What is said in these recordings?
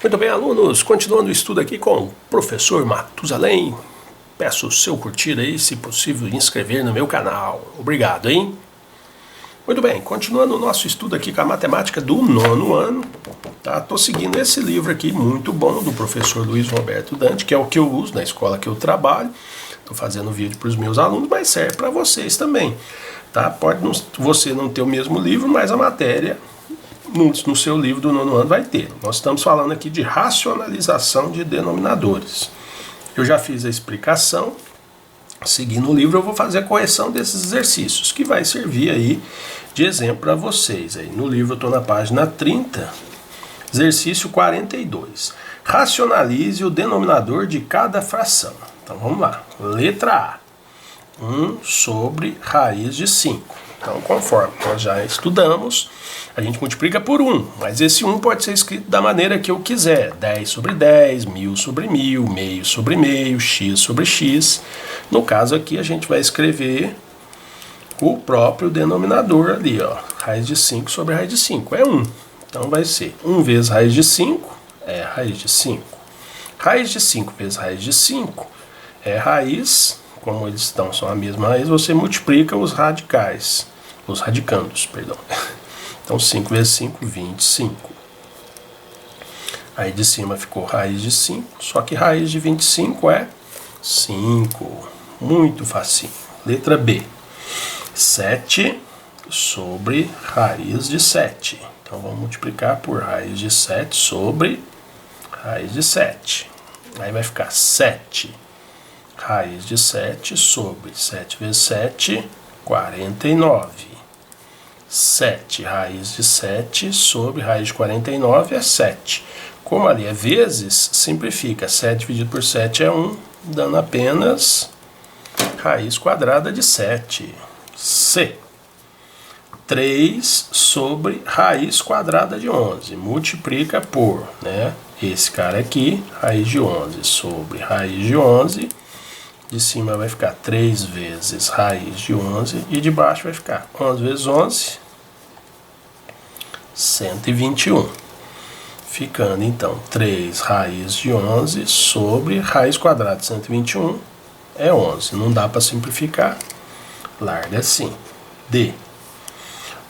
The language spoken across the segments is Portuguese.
Muito bem, alunos, continuando o estudo aqui com o professor Matusalém. Peço o seu curtir aí, se possível, inscrever no meu canal. Obrigado, hein? Muito bem, continuando o nosso estudo aqui com a matemática do 9º ano, tá? Tô seguindo esse livro aqui, muito bom, do professor Luiz Roberto Dante, que é o que eu uso na escola que eu trabalho. Tô fazendo vídeo para os meus alunos, mas serve para vocês também, tá? Pode você não ter o mesmo livro, mas a matéria no seu livro do 9º ano vai ter. Nós estamos falando aqui de racionalização de denominadores. Eu já fiz a explicação. Seguindo o livro, eu vou fazer a correção desses exercícios, que vai servir aí de exemplo para vocês. Aí no livro eu estou na página 30, exercício 42. Racionalize o denominador de cada fração. Então vamos lá. Letra A. 1 sobre raiz de 5. Então, conforme nós já estudamos, a gente multiplica por 1, mas esse 1 pode ser escrito da maneira que eu quiser. 10 sobre 10, 1000 sobre 1000, meio sobre meio, x sobre x. No caso aqui, a gente vai escrever o próprio denominador ali, ó. Raiz de 5 sobre raiz de 5, é 1. Então, vai ser 1 vezes raiz de 5, é raiz de 5. Raiz de 5 vezes raiz de 5 é raiz. Como eles são a mesma raiz, você multiplica os radicandos, perdão. Então 5 vezes 5, 25. Aí de cima ficou raiz de 5, só que raiz de 25 é 5. Muito facinho. Letra B. 7 sobre raiz de 7. Então vamos multiplicar por raiz de 7 sobre raiz de 7. Aí vai ficar 7. Raiz de 7 sobre 7 vezes 7, 49. 7 raiz de 7 sobre raiz de 49 é 7. Como ali é vezes, simplifica. 7 dividido por 7 é 1, dando apenas raiz quadrada de 7. C. 3 sobre raiz quadrada de 11. Multiplica por, né, esse cara aqui, raiz de 11 sobre raiz de 11. De cima vai ficar 3 vezes raiz de 11 e de baixo vai ficar 11 vezes 11, 121. Ficando então 3 raiz de 11 sobre raiz quadrada de 121 é 11. Não dá para simplificar, larga assim. D.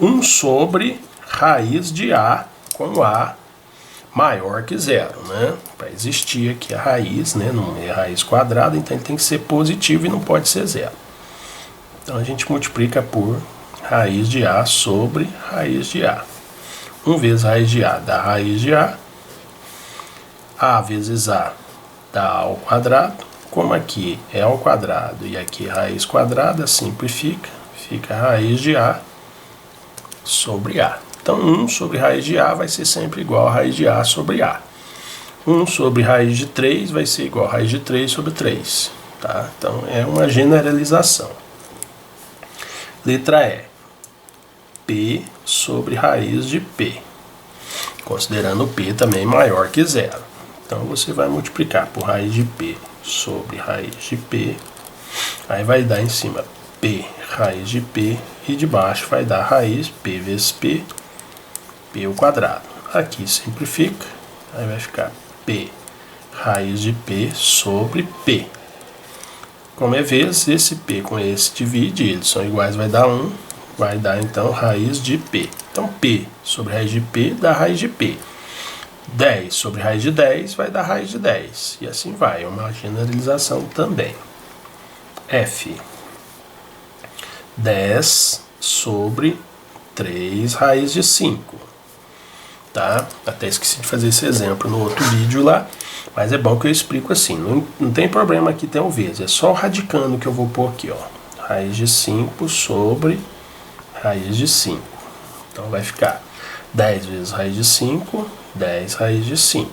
1 sobre raiz de A com A maior que 0, né? Para existir aqui a raiz, né? Não é raiz quadrada, então ele tem que ser positivo e não pode ser 0. Então a gente multiplica por raiz de A sobre raiz de A. 1 vezes raiz de A dá raiz de A. A vezes A dá A ao quadrado. Como aqui é ao quadrado e aqui é raiz quadrada, simplifica. Fica raiz de A sobre A. Então 1 sobre raiz de A vai ser sempre igual a raiz de A sobre A. 1 sobre raiz de 3 vai ser igual a raiz de 3 sobre 3. Tá? Então é uma generalização. Letra E. P sobre raiz de P. Considerando P também maior que 0. Então você vai multiplicar por raiz de P sobre raiz de P. Aí vai dar em cima P raiz de P. E de baixo vai dar raiz P vezes P. P ao quadrado. Aqui simplifica, aí vai ficar P raiz de P sobre P. Como é vezes, esse P com esse divide, eles são iguais, vai dar 1, vai dar então raiz de P. Então P sobre raiz de P dá raiz de P. 10 sobre raiz de 10 vai dar raiz de 10. E assim vai, é uma generalização também. F. 10 sobre 3 raiz de 5. Tá? Até esqueci de fazer esse exemplo no outro vídeo lá, mas é bom que eu explico assim, não tem problema aqui ter um vezes, é só o radicando que eu vou pôr aqui, ó, raiz de 5 sobre raiz de 5, então vai ficar 10 vezes raiz de 5, 10 raiz de 5,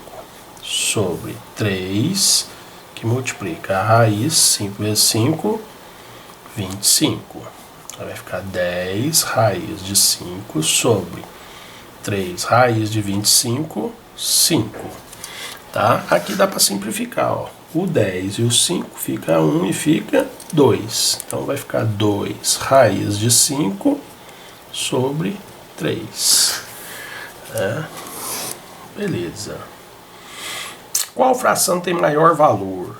sobre 3, que multiplica a raiz, 5 vezes 5, 25, aí vai ficar 10 raiz de 5 sobre 3 raiz de 25, 5. Tá? Aqui dá para simplificar, ó. O 10 e o 5 fica 1 e fica 2. Então vai ficar 2 raiz de 5 sobre 3. Beleza. Qual fração tem maior valor?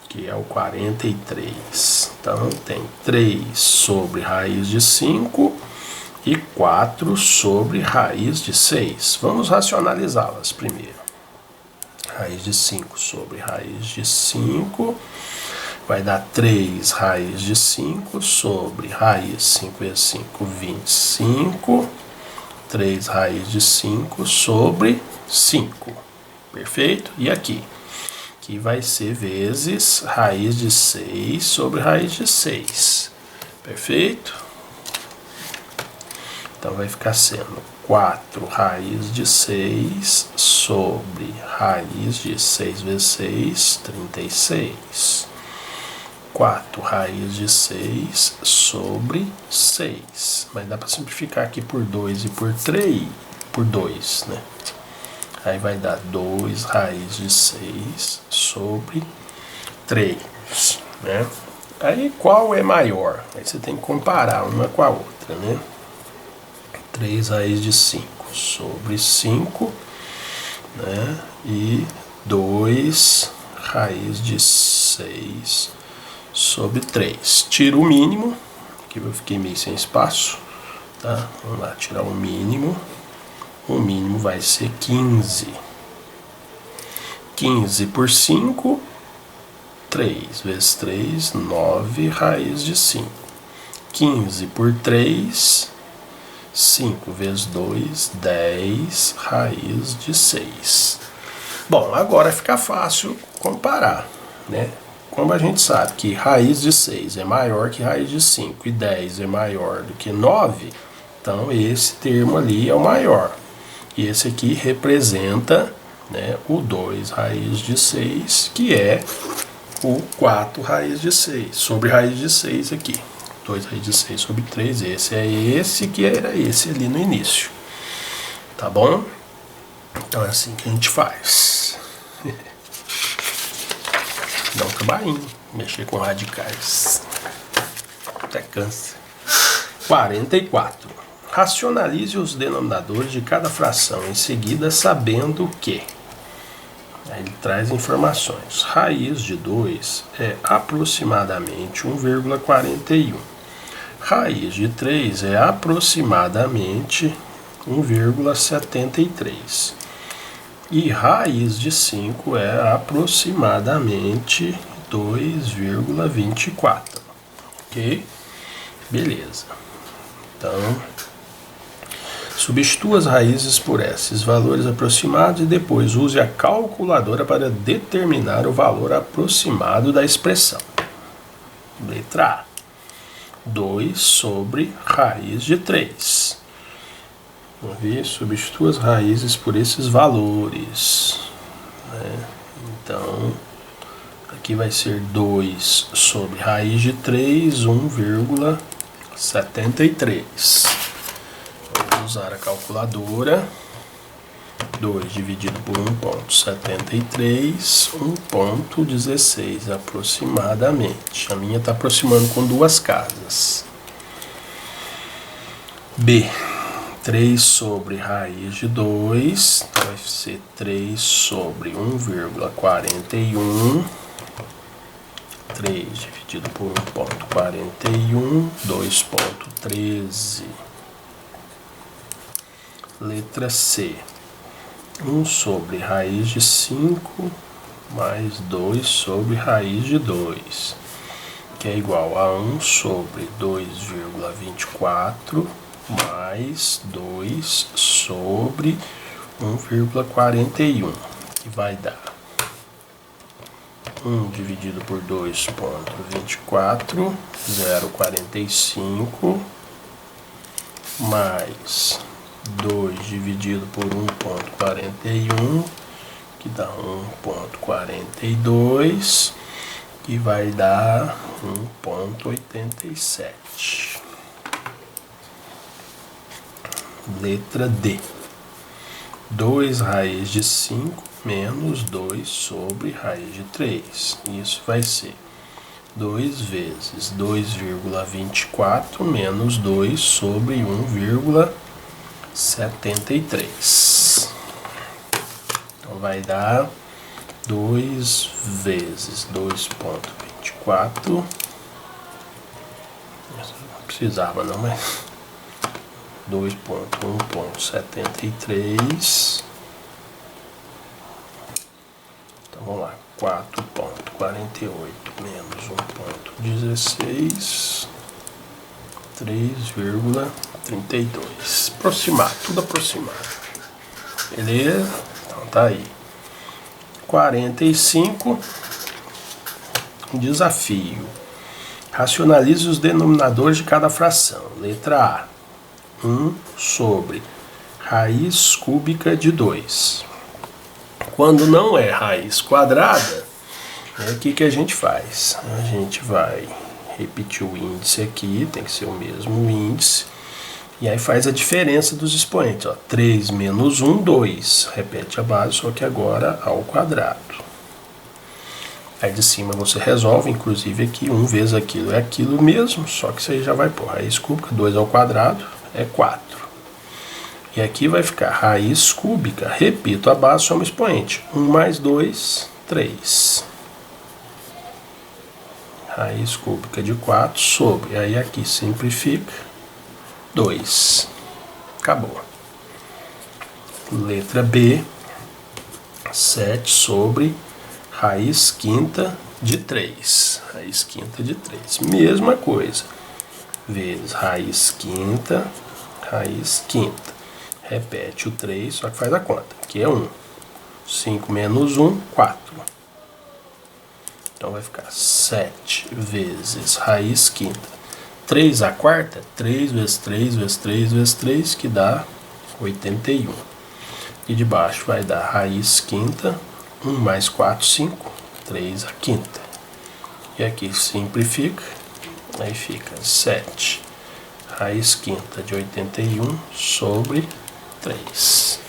Que é o 43. Então, tem 3 sobre raiz de 5 e 4 sobre raiz de 6. Vamos racionalizá-las primeiro. Raiz de 5 sobre raiz de 5 vai dar 3 raiz de 5 sobre raiz 5 vezes 5, 25. 3 raiz de 5 sobre 5. Perfeito? E aqui? Que vai ser vezes raiz de 6 sobre raiz de 6. Perfeito? Então vai ficar sendo 4 raiz de 6 sobre raiz de 6 vezes 6, 36. 4 raiz de 6 sobre 6. Mas dá para simplificar aqui por 2 e por 3, por 2, né? Aí vai dar 2 raiz de 6 sobre 3, né? Aí qual é maior? Aí você tem que comparar uma com a outra, né? 3 raiz de 5 sobre 5, né? E 2 raiz de 6 sobre 3. Tiro o mínimo, aqui eu fiquei meio sem espaço, tá? Vamos lá, tirar o mínimo. O mínimo vai ser 15. 15 por 5, 3 vezes 3, 9 raiz de 5. 15 por 3, 5 vezes 2, 10 raiz de 6. Bom, agora fica fácil comparar, né? Como a gente sabe que raiz de 6 é maior que raiz de 5 e 10 é maior do que 9, então esse termo ali é o maior. E esse aqui representa, né, o 2 raiz de 6, que é o 4 raiz de 6, sobre raiz de 6 aqui. 2 raiz de 6 sobre 3, esse é esse que era esse ali no início. Tá bom? Então é assim que a gente faz. Dá um trabalhinho, mexer com radicais. Até cansa. 44. Racionalize os denominadores de cada fração em seguida, sabendo que... Aí ele traz informações. Raiz de 2 é aproximadamente 1,41. Raiz de 3 é aproximadamente 1,73. E raiz de 5 é aproximadamente 2,24. Ok? Beleza. Então, substitua as raízes por esses valores aproximados e depois use a calculadora para determinar o valor aproximado da expressão. Letra A. 2 sobre raiz de 3. Vamos ver, substitua as raízes por esses valores, né? Então, aqui vai ser 2 sobre raiz de 3, 1,73. Vamos usar a calculadora. 2 dividido por 1,73, 1,16 aproximadamente. A minha está aproximando com duas casas. B. 3 sobre raiz de 2, então vai ser 3 sobre 1,41, 3 dividido por 1,41, 2,13. Letra C. 1 sobre raiz de 5 mais 2 sobre raiz de 2, que é igual a 1 sobre 2,24 mais 2 sobre 1,41, que vai dar 1 dividido por 2,24, 0,45, mais 2 dividido por 1,41, que dá 1,42, que vai dar 1,87. Letra D. 2 raiz de 5 menos 2 sobre raiz de 3. Isso vai ser 2 vezes 2,24 menos 2 sobre 1,73. Então vai dar 2 vezes 2,24. Não precisava não, mas 2,1,73. Então vamos lá, 4,48 menos 1,16, 3,32. Aproximar, tudo aproximado. Beleza? Então tá aí. 45. Desafio. Racionalize os denominadores de cada fração. Letra A. 1 sobre raiz cúbica de 2. Quando não é raiz quadrada, o que a gente faz? A gente vai repetir o índice aqui, tem que ser o mesmo índice. E aí faz a diferença dos expoentes. Ó, 3 menos 1, 2. Repete a base, só que agora ao quadrado. Aí de cima você resolve, inclusive aqui 1 vezes aquilo é aquilo mesmo, só que isso aí já vai por raiz cúbica, 2 ao quadrado é 4. E aqui vai ficar raiz cúbica, repito a base, soma expoente. 1 mais 2, 3. Raiz cúbica de 4 sobre, aí aqui simplifica, 2. Acabou. Letra B, 7 sobre raiz quinta de 3. Raiz quinta de 3. Mesma coisa. Vezes raiz quinta. Repete o 3, só que faz a conta. Aqui é 1. 5 menos 1, 4. Então vai ficar 7 vezes raiz quinta. 3 a quarta, 3 vezes 3 vezes 3 vezes 3, que dá 81. E de baixo vai dar raiz quinta, 1 mais 4, 5, 3 a quinta. E aqui simplifica, aí fica 7 raiz quinta de 81 sobre 3.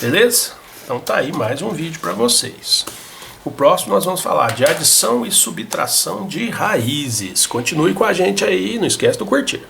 Beleza? Então tá aí mais um vídeo para vocês. O próximo nós vamos falar de adição e subtração de raízes. Continue com a gente aí, não esquece do curtir.